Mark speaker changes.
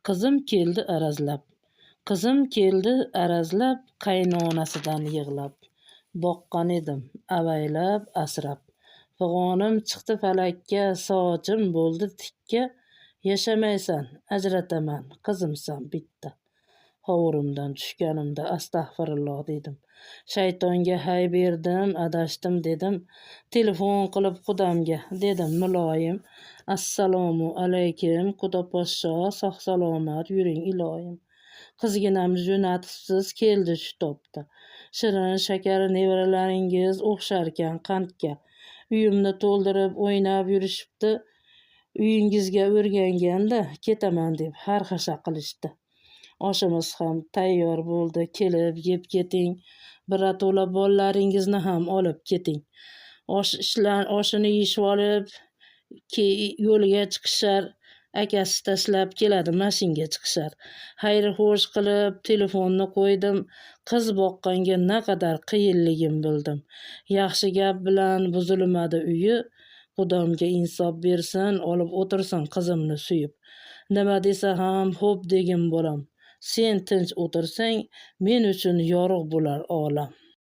Speaker 1: Qizim keldi arazlab. Qizim keldi arazlab, qaynonasidan yig'lab. Boqqan edim avaylab, asrab. Fig'onim chiqdi falakka, sochim bo'ldi tikka. Yashamaysan, ajrataman, qizimsan bitta. Hovurimdan tushganimda astag'firulloh dedim. Shaytonga hay berdim, adashdim dedim. Telefon qilib qudamga dedim muloyim. Assalomu alaykum, quda poshsho, sog' salomat yuring iloyim. Qizginamni jo'natibsiz, keldi shu topda. Shirin shakari nevaralaringiz o'xsharkan qandga. Uyimni to'ldirib o'ynab yurishibdi. Uyingizga o'rganganda ketaman deb xarxasha qilishdi. Oshimiz ham tayyor bo'ldi, kelib yeb keting. Birato'la bolalaringizni ham olib keting. Oshini yeyishib olib yo'lga chiqishar. Akasi tashlab keladi, mashinga chiqishar. Xayr xo'sh qilib telefonni qo'ydim. Qiz boqqanga naqadar qiyinligim bildim. Yaxshi gap bilan buzilmadi uyi. Xudomga insof bersin, olib o'tirsin qizimni suyib. Nima desa ham xo'p degin bolam. Sen tinch o'tirsang, men uchun yorug' bo'lar olam.